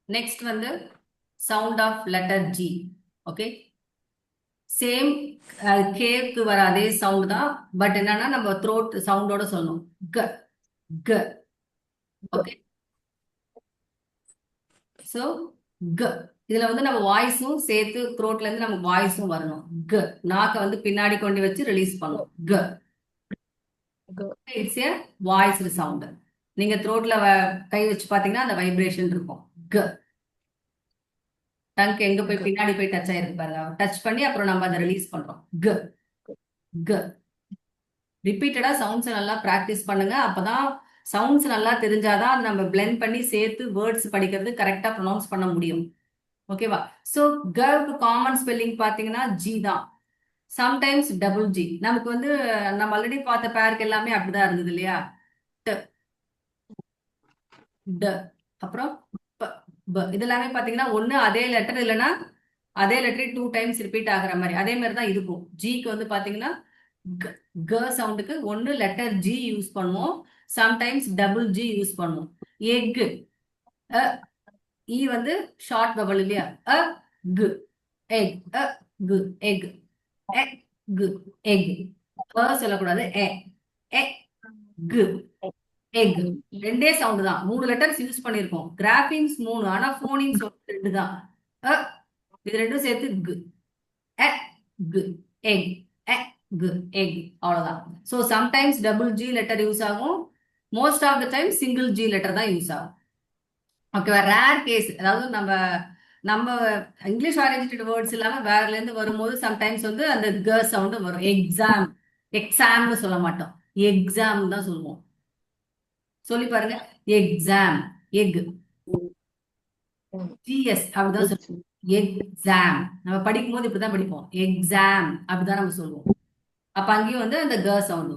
Next வந்து sound of letter G. Okay, same கேக்கு வர அதே சவுண்ட் தான். பட் என்னன்னா நம்ம த்ரோட் சவுண்டோட சொல்லணும். க க. ஓகே, ஸோ க. இதுல வந்து நம்ம வாய்ஸும் சேர்த்து த்ரோட்ல இருந்து நமக்கு வாய்ஸும் வரணும். க. நாக்க வந்து பின்னாடி கொண்டு வச்சு ரிலீஸ் பண்ணணும். க. It's a voiced sound. நீங்க த்ரோட்ல கை வச்சு பாத்தீங்கன்னா அந்த வைப்ரேஷன் இருக்கும். க. டங்க் எங்க போய் பின்னாடி போய் டச் ஆயிருக்கு பாருங்க. டச் பண்ணி அப்புறம் நம்ம அதை ரிலீஸ் பண்றோம். க க. ரிப்பீட்டடா சவுண்ட்ஸ் நல்லா பிராக்டிஸ் பண்ணுங்க. அப்பதான் சவுண்ட்ஸ் நல்லா தெரிஞ்சாதான் நம்ம பிளெண்ட் பண்ணி சேர்த்து வேர்ட்ஸ் படிக்கிறது கரெக்டா ப்ரொனவுன்ஸ் பண்ண முடியும். ஓகேவா? சோ கர்வுக்கு காமன் ஸ்பெல்லிங் பாத்தீங்கன்னா ஜி தான். Sometimes double G. நமக்கு வந்து நம்ம ஆல்ரெடி பார்த்த பேருக்கு எல்லாமே அப்படிதான் இருந்தது இல்லையா? ட, அப்புறம் ப, ப. இது எல்லாமே பாத்தீங்கன்னா ஒண்ணு அதே லெட்டர் இல்லைன்னா அதே லெட்டர் 2 டைம்ஸ் ரிப்பீட் ஆகுற மாதிரி அதே மாதிரி தான் இருக்கும். ஜிக்கு வந்து பாத்தீங்கன்னா க சவுண்டுக்கு ஒன்னு லெட்டர் ஜி யூஸ் பண்ணுவோம், சம்டைம்ஸ் டபுள் ஜி யூஸ் பண்ணுவோம். எக், இ வந்து ஷார்ட் பபல் இல்லையா? அ கு எக், அ கு எக், எ கு எக். சொல்லக்கூடாது. எ எ கு எக். ரெண்டே சவுண்ட் தான், 3 லெட்டர்ஸ் யூஸ் பண்ணிருக்கோம். கிராஃபிம்ஸ் 3, ஆனா போனிம்ஸ் 2 தான். இது ரெண்டும் சேர்த்து கு எ கு எக், எ கு எக். அவ்வளவுதான். So sometimes double G letter use ஆகும், most of the time single G letter தான் யூஸ் ஆகும். ஓகேவா? ரேர் கேஸ், அதாவது நம்ம நம்ம இங்கிலீஷ் ஆரிஜினேட்டட் வேர்ட்ஸ் இல்லாம வேறல இருந்து வரும்போது சம்டைம்ஸ் வந்து அந்த க சவுண்ட் வரும். எக்ஸாம், எக்ஸாம்னு சொல்ல மாட்டோம், எக்ஸாம் தான் சொல்லுவோம். சொல்லி பாருங்க. எக்ஸாம், எக், ஜிஎஸ் அப்படிதான் சொல்லுவோம். எக்ஸாம். நம்ம படிக்கும் போது இப்படிதான் படிப்போம், எக்ஸாம் அப்படிதான் நம்ம சொல்லுவோம். அப்ப அங்கேயும் வந்து அந்த க சவுண்ட்.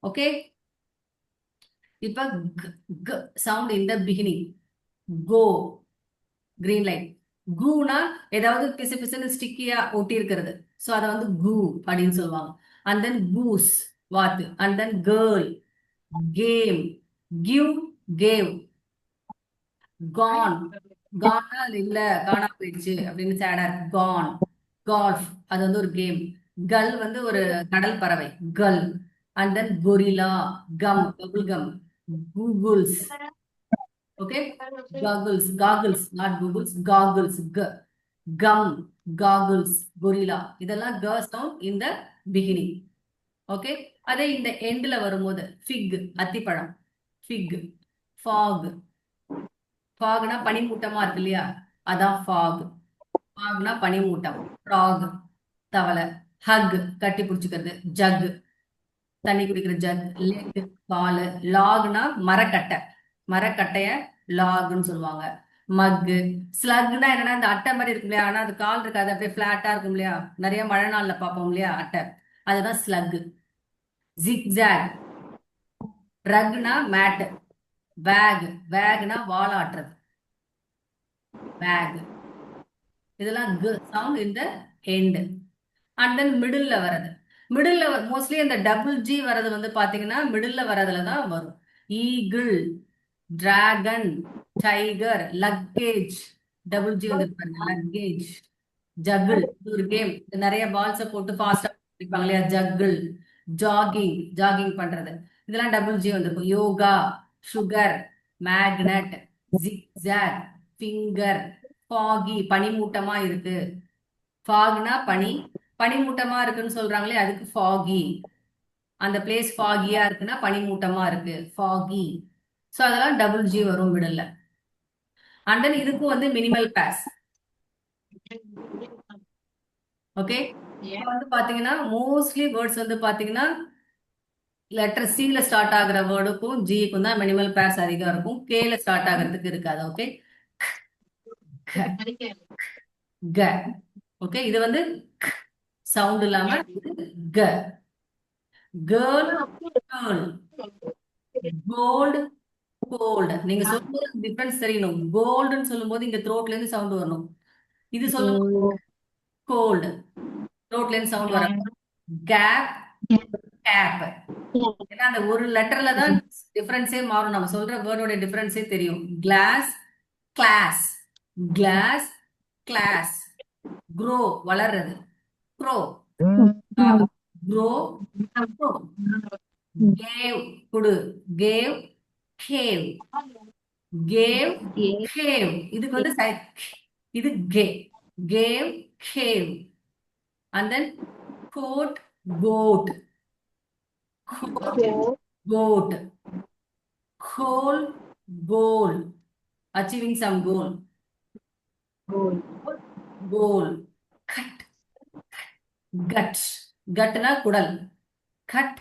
ஓகே, இப்ப சவுண்ட் இந்த பிகினிங். கோ, கிரீன் லைன். கூனா ஏதாவது பிசு பிசுன்னு ஸ்டிக்கியா ஒட்டி இருக்கிறது. சோ அதை வந்து கூ அப்படின்னு சொல்லுவாங்க. அண்ட் தென் கூஸ், வாத்து. And then girl, game, give, cave. கான், கானா அது இல்ல, காணா போயிடுச்சு அப்படின்னு சேடா இருக்கு. கான். கால்ஃப், அது வந்து ஒரு கேம். கல் வந்து ஒரு கடல் பறவை, கல். And then gorilla, come, bubble come. Google's. Okay, goggles, goggles, not Google's, goggles. Come, goggles, gorilla. இதெல்லாம் க சவுண்ட் இந்த பிகினிங். ஓகே, அதே இந்த எண்ட்ல வரும்போது ஃபிக், அத்திப்பழம், ஃபிக். ஃபாக், ஃபாக்னா பனிமூட்டமா இருக்கு இல்லையா? அதான் ஃபாக். ஃபாக்னா பனிமூட்டம். ஃப்ராக், தவளை. ஹக், கட்டி பிடிச்சுக்கிறது. ஜக், தண்ணி குடிக்கிற ஜக். லெக், காலு. லாக்னா மரக்கட்டை, மரக்கட்டைய லாக்னு சொல்லுவாங்க. மக்கு. ஸ்லக்னா என்னன்னா இந்த அட்டை மாதிரி இருக்கும் இல்லையா, ஆனா அது கால் இருக்காது, அப்படியே பிளாட்டா இருக்கும் இல்லையா, நிறைய மழை நாள்ல பார்ப்போம் இல்லையா அட்டை, அதுதான் ஸ்லக். ஜிக்ஜாக். ரக்னா மேட். பேக், பேக்னா வாலாட்டுறது, பேக். இதெல்லாம் க சவுண்ட் இந்த எண்ட். அண்ட் தென் மிடில்ல வர்றது. மிடில்ல மோஸ்ட்லி இந்த டபுள் ஜி வர்றது வந்து பாத்தீங்கன்னா மிடில்ல வர்றதுல தான் வரும். Eagle, dragon, tiger. Luggage, double G வந்து பாருங்க, லக்கேஜ். ஜகிள், இது ஒரு கேம், நிறைய பால்ஸ போட்டு ஃபாஸ்டா படிப்பாங்க இல்லையா, ஜகிள். ஜாகிங், ஜாகிங் பண்றது. இதெல்லாம் டபுள் ஜி வந்திருக்கும். Yoga, sugar, magnet, zigzag, finger. Foggy, பனிமூட்டமா இருக்கு. ஃபாக்னா பனி, பனிமூட்டமா இருக்குன்னு சொல்றாங்களே அதுக்கு ஃபாகி. அந்த பிளேஸ் ஃபாகியா இருக்குன்னா பனிமூட்டமா இருக்கு, ஃபாகி. சோ அதெல்லாம் டபுள் ஜி வரும் மிடல்ல. அண்ட் தென் இதுக்கும் வந்து மினிமல் பேஸ். ஓகே, வந்து பாத்தீங்கன்னா மோஸ்ட்லி வேர்ட்ஸ் வந்து பாத்தீங்கன்னா லெட்டர் சில ஸ்டார்ட் ஆகுற வேர்டுக்கும் ஜிக்கும் தான் மினிமல் பேஸ் அதிகம் இருக்கும், கேல ஸ்டார்ட் ஆகிறதுக்கு இருக்காது. ஓகே, க. ஓகே, இது வந்து சவுண்ட் இல்லாம க. Girl, girl. Gold, gold. நீங்க சொல்லும்போது டிஃபரன்ஸ் தெரியணும். கோல்டுன்னு சொல்லும்போது இங்க த்ரோட்ல இருந்து சவுண்ட் வரணும். இது சொல்லும்போது கோல்டு, த்ரோட்ல இருந்து சவுண்ட் வர. Gap, gap. ஏன்னா அந்த ஒரு லெட்டர்ல தான் டிஃபரன்ஸே மாறும், நம்ம சொல்ற வேர்டோட டிஃபரன்ஸே தெரியும். Glass, class. Class, class. Grow வளர்றது. Grow crow, grow. கேவ் குடு. Gave, cave. Cave, cave. இதுக்கு வந்து இது K. Gave, cave. And then coat, goat. Goat. Coal, goal. Achieving some goal. Goal. Cut. Gut. Gutனா குடல். Cut.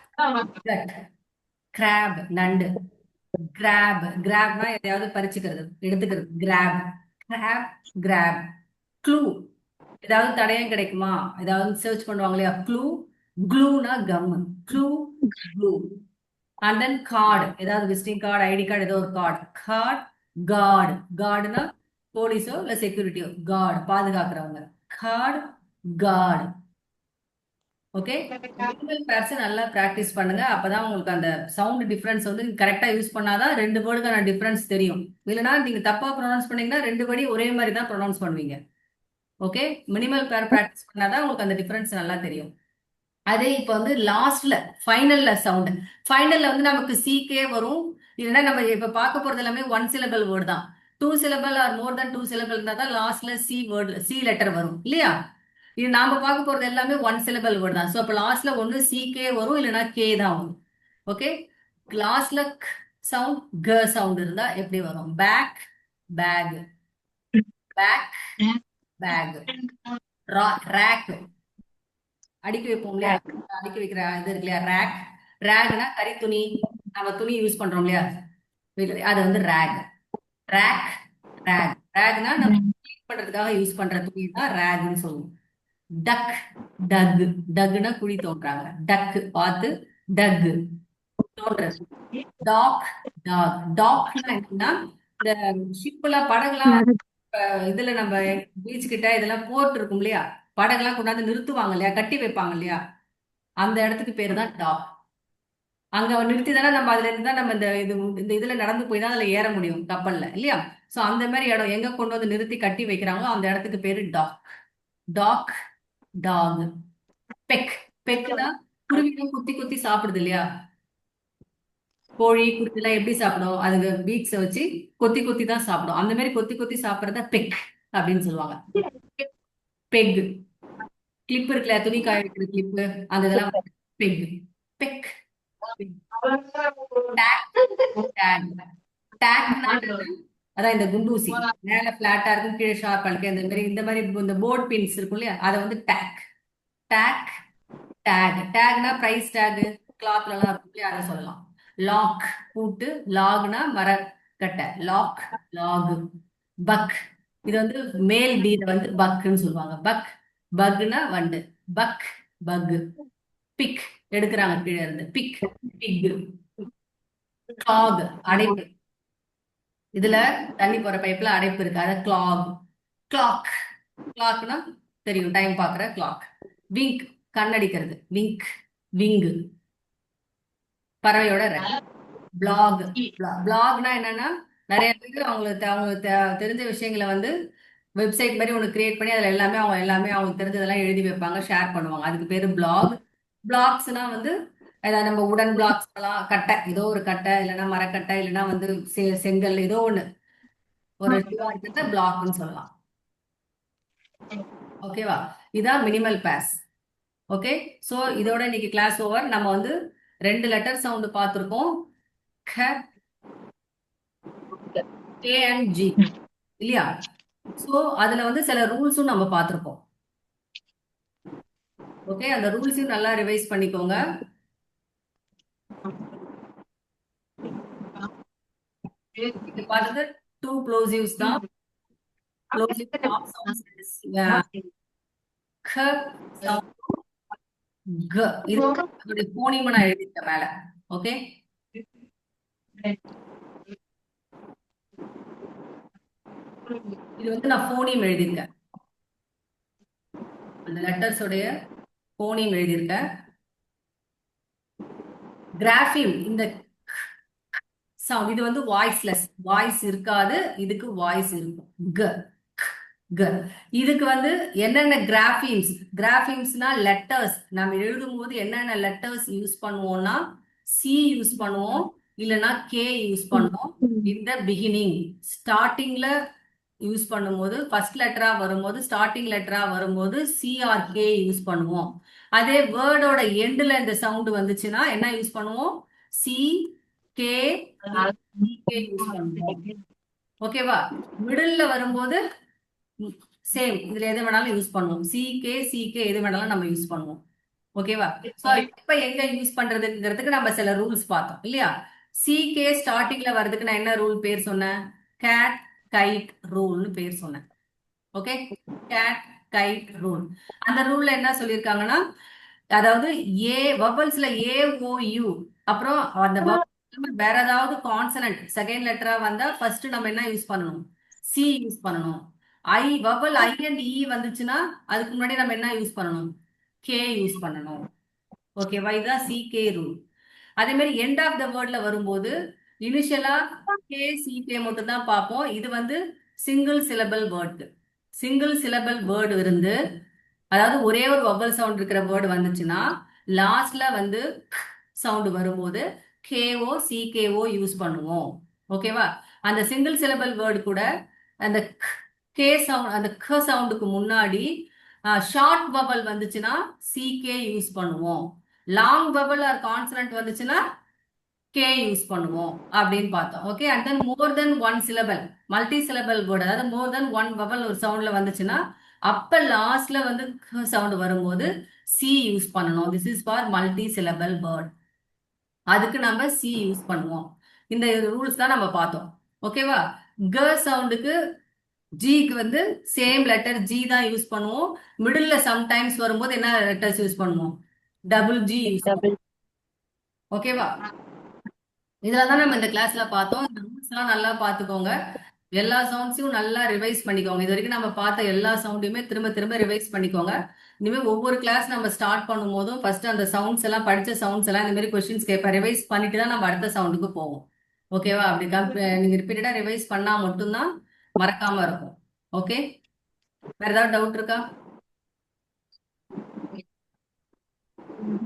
Gut. Crab, நண்டு. Grab. Grabனா எதையாவது பறிச்சுக்கிறது, எடுத்துக்கிறது. Grab. Crab, grab. Clue. ஏதாவது தடயம் கிடைக்குமா, ஏதாவது சர்ச் பண்ணுவாங்க இல்லையா, க்ளூ. க்ளூனா gum. Glue, clue. And then card, ஏதாவது விசிட்டிங் கார்டு, ஐடி கார்டு, ஏதோ ஒரு கார்டு. Card, guard. கார்டுனா போலீஸோ இல்ல செக்யூரிட்டியோ. கார்டு பாதுகாக்கிறவங்க. Card, guard. Okay. Minimal pairs நல்லா ப்ராக்டிஸ் பண்ணுங்க. அப்பதான் உங்களுக்கு அந்த சவுண்ட் டிஃபரன்ஸ் வந்து கரெக்டா யூஸ் பண்ணாதான் ரெண்டு வேர்டுக்கான டிஃபரன்ஸ் தெரியும். இல்லைன்னா நீங்க தப்பா ப்ரொனவுன்ஸ் பண்ணீங்கன்னா ரெண்டு வேர்டி ஒரே மாதிரி தான் ப்ரொனவுன்ஸ் பண்ணுவீங்க. ஓகே. மினிமல் பேர் ப்ராக்டிஸ் பண்ணாதான் உங்களுக்கு அந்த டிஃபரன்ஸ் நல்லா தெரியும். அதே இப்ப வந்து லாஸ்ட்ல ஃபைனல்ல சவுண்ட். ஃபைனல்ல வந்து நமக்கு சிகே வரும். இல்லைன்னா நம்ம இப்ப பார்க்க போறது எல்லாமே ஒன் சிலபிள் வேர்டு தான். 2 சிலபிள் ஆர் மோர் தென் 2 சிலபிள் இருந்தா தான் லாஸ்ட்ல சி வேர்டு, சி லெட்டர் வரும் இல்லையா. இது நாம பார்க்க போறது எல்லாமே ஒன் சிலபிள் வேர்டு தான். ஸோ அப்ப லாஸ்ட்ல ஒன்னு சிகே வரும், இல்லைன்னா கே தான் வரும். ஓகே. லாஸ்ட்ல சவுண்ட் க சவுண்ட் இருந்தா எப்படி வரும்? Back, back. Back, back. Rack. அடுக்கி வைப்போம் இல்லையா, அடுக்கி வைக்கிற இது இருக்கு இல்லையா, ரேக். ரேக்னா கறி துணி, நம்ம துணி யூஸ் பண்றோம் இல்லையா, அது வந்து ரேக். Rack, rack. ரேக்னா நம்ம க்ளீன் பண்றதுக்காக யூஸ் பண்ற துணி தான் ரேக்னு சொல்லுவோம். டக், டக். டக்னா குழி தோன்றாங்க. டக் பார்த்து, டக் தோன்றது. Talk, talk. டாக்னா என்னன்னா இந்த ஷிப்லாம், படகுலாம் இதுல நம்ம பீச் கிட்ட இதெல்லாம் போர்ட் இருக்கும் இல்லையா, படகுலாம் கொண்டாந்து நிறுத்துவாங்க இல்லையா, கட்டி வைப்பாங்க இல்லையா, அந்த இடத்துக்கு பேரு தான் டாக். அங்க நிறுத்தி தானே நம்ம அதுல இருந்து தான் நம்ம இந்த இதுல நடந்து போய் தான் அதுல ஏற முடியும் கப்பல்ல இல்லையா. சோ அந்த மாதிரி இடம் எங்க கொண்டு வந்து நிறுத்தி கட்டி வைக்கிறாங்களோ அந்த இடத்துக்கு பேரு டாக். Dock, dog. பெக். பெக்குனா குருவிகள் குத்தி குத்தி சாப்பிடுது இல்லையா, கோழி குருவி எல்லாம் எப்படி சாப்பிடும், அதுக்கு பீக்ஸ வச்சு கொத்தி கொத்தி தான் சாப்பிடும். அந்த மாதிரி கொத்தி கொத்தி சாப்பிடறத பெக் அப்படின்னு சொல்லுவாங்க. பெக். கிளிப் இருக்குல்ல, துணி காய வைக்கிற கிளிப்பு, அந்த இதெல்லாம் பெக். பெக். டேக்னா அதான் இந்த குண்டூசி, மேல பிளாட்டா இருக்கும், கீழே ஷார்ப்பா இருக்கு. இந்த மாதிரி இந்த போர்ட் பின்ஸ் இருக்கும் இல்லையா, அதை வந்து டேக். Tag, tag. டேக்னா பிரைஸ் டேக், கிளாத்ல எல்லாம் இருக்கும் இல்லையா, அதை சொல்லலாம். லாக், பூட்டு. லாக்னா மரக்கட்டை. Lock, log. பக். இது வந்து மேல் டீல வந்து பக்குன்னு சொல்லுவாங்க. பக். பக்னா வண்டு. Buck, buck. பிக், எடுக்கிறாங்க கீழே இருந்து. Big, big. கிளாக், அடைப்பு. இதுல தண்ணி போற பைப்ல அடைப்பு இருக்கு, அத கிளாக். கிளாக். கிளாக்னா தெரியும், டைம் பாக்குற கிளாக். விங்க், கண்ணடிக்கிறது. Wink, wing. பறவையோட பிளாக். பிளாக்னா என்னன்னா நிறைய பேர் அவங்களுக்கு தெரிஞ்ச விஷயங்களை வந்து வெப்சைட் மாதிரி ஒன்று கிரியேட் பண்ணி அதுல எல்லாமே அவங்களுக்கு தெரிஞ்சதெல்லாம் எழுதி வைப்பாங்க, ஷேர் பண்ணுவாங்க. அதுக்கு பேரு பிளாக். பிளாக்ஸ்னா வந்து ஏதாவது நம்ம உடன் பிளாக்ஸ் எல்லாம், கட்டை, ஏதோ ஒரு கட்டை, இல்லைன்னா மரக்கட்டை, இல்லைன்னா வந்து செங்கல், ஏதோ ஒண்ணு ஒரு பிளாக்னு சொல்லலாம். ஓகேவா. இதான் மினிமல் பேஸ். ஓகே. சோ இதோட இன்னைக்கு கிளாஸ் ஓவர். நம்ம வந்து 2 லெட்டர் சவுண்ட் பார்த்திருக்கோம், க, கே அண்ட் ஜி இல்லையா. சோ அதுல வந்து சில ரூல்ஸும் நம்ம பார்த்திருப்போம். ஓகே. அந்த ரூல்ஸையும் நல்லா ரிவைஸ் பண்ணிக்கோங்க. இது பார்த்தது 2 ப்ளோசிவ்ஸ் தான். ப்ளோசிவ் டாப் சவுண்ட்ஸ் க, சவுண்ட் க. இது அதோட போனிமா நான் எழுதிட்டேன் மேல. ஓகே. இது வந்து நான் போனியம் எழுதியிருக்கேன், அந்த லெட்டர்ஸ் உடைய போனியம் எழுதியிருக்கேன். கிராஃபிம், இந்த சவுண்ட் இது வந்து வாய்ஸ்லெஸ், வாய்ஸ் இருக்காது, இதுக்கு வாய்ஸ் இருக்கும். க. க. இதுக்கு வந்து என்னென்ன கிராஃபிம்ஸ், கிராஃபிம்ஸ்னா லெட்டர்ஸ். நம்ம எழுதும் போது என்னென்ன லெட்டர்ஸ் யூஸ் பண்ணுவோம்னா சி யூஸ் பண்ணுவோம், இல்லைன்னா கே யூஸ் பண்ணுவோம். இந்த பிகினிங் ஸ்டார்டிங்ல யூஸ் பண்ணும்போது ஃபர்ஸ்ட் லெட்டரா வரும்போது, ஸ்டார்டிங் லெட்டரா வரும்போது சி ஆர் கே யூஸ் பண்ணுவோம். அதே வேர்டோட எண்டுல இந்த சவுண்ட் வந்துச்சுன்னா என்ன யூஸ் பண்ணுவோம்? சி கே யூஸ் பண்ணுவோம். ஓகேவா? மிடில்ல வரும்போது சேம், இதுல எது வேணாலும் யூஸ் பண்ணுவோம். சிகே எது வேணாலும் நம்ம யூஸ் பண்ணுவோம். ஓகேவா? சோ இப்ப எங்க யூஸ் பண்றதுங்கிறதுக்கு நம்ம சில ரூல்ஸ் பார்த்தோம் இல்லையா? சிகே ஸ்டார்டிங்ல வர்றதுக்கு நான் என்ன ரூல் பேர் சொன்னேன்? கேட் கைட் ரூல்னு பேர் சொன்னேன். Okay, cat kite rule. அந்த ரூல்ல என்ன சொல்லியிருக்காங்கன்னா, அதாவது ஏ வவல்ஸ்ல ஏ ஓ யூ, அப்புறம் அந்த வேற ஏதாவது கான்சனன்ட் செகண்ட் லெட்டரா வந்தா ஃபர்ஸ்ட் நம்ம என்ன யூஸ் பண்ணணும்? சி யூஸ் பண்ணணும். வவல் ஐ அண்ட் இ வந்துச்சுன்னா அதுக்கு முன்னாடி நம்ம என்ன யூஸ் பண்ணணும்? கே யூஸ் பண்ணணும். ஓகேவா? இதுதான் சி கே ரூல். அதே மாதிரி எண்ட் ஆஃப் த வேர்ட்ல வரும்போது இனிஷியலா கே சி கே மட்டும் தான் பார்ப்போம். இது வந்து single syllable word. Single syllable word இருந்து, அதாவது ஒரே ஒரு வவல் சவுண்ட் இருக்கிற வேர்டு வந்துச்சுன்னா லாஸ்ட்ல வந்து சவுண்ட் வரும்போது கேஓ சிகேஓ யூஸ் பண்ணுவோம். ஓகேவா? அந்த சிங்கிள் சிலபிள் வேர்டு கூட அந்த கே சவுண்ட், அந்த க சவுண்டுக்கு முன்னாடி ஷார்ட் வவல் வந்துச்சுன்னா சிகே யூஸ் பண்ணுவோம். லாங் வவல் ஆர் கான்சனன்ட் வந்துச்சுன்னா கே யூஸ் பண்ணுவோம் அப்படின்னு பார்த்தோம். Okay, and then more then one syllable, multi syllable word, அதாவது மோர் தென் ஒன் வவல் ஒரு சவுண்ட்ல வந்துச்சுன்னா அப்ப லாஸ்ட்ல வந்து சவுண்ட் வரும்போது சி யூஸ் பண்ணணும். This is for multi syllable word. அதுக்கு நம்ம சி யூஸ் பண்ணுவோம். இந்த ரூல்ஸ் தான் நம்ம பார்த்தோம். ஓகேவா? க சவுண்டுக்கு ஜிக்கு வந்து சேம் லெட்டர் ஜி தான் யூஸ் பண்ணுவோம். மிடில்ல சம்டைம்ஸ் வரும்போது என்ன லெட்டர்ஸ் யூஸ் பண்ணுவோம்? டபுள் ஜி யூஸ் பண்ணுவோம். ஓகேவா? இதெல்லாம் நம்ம இந்த கிளாஸ்ல பார்த்தோம். இந்த ரூல்ஸ் எல்லாம் நல்லா பார்த்துக்கோங்க. எல்லா சவுண்ட்ஸையும் நல்லா ரிவைஸ் பண்ணிக்கோங்க. இது வரைக்கும் நம்ம பார்த்த எல்லா சவுண்டையுமே திரும்ப திரும்ப ரிவைஸ் பண்ணிக்கோங்க. இனிமேல் ஒவ்வொரு கிளாஸ் நம்ம ஸ்டார்ட் பண்ணும் போதும் ஃபர்ஸ்ட் அந்த சவுண்ட்ஸ் எல்லாம், படிச்ச சவுண்ட்ஸ் எல்லாம் இந்த மாதிரி கொஸ்டின்ஸ் கேட்பேன். ரிவைஸ் பண்ணிட்டு தான் நம்ம அடுத்த சவுண்டுக்கு போவோம். ஓகேவா? அப்படி நீங்க ரிப்பீட்டடா ரிவைஸ் பண்ணா மட்டும்தான் மறக்காம இருக்கும். ஓகே, வேற ஏதாவது டவுட் இருக்கா?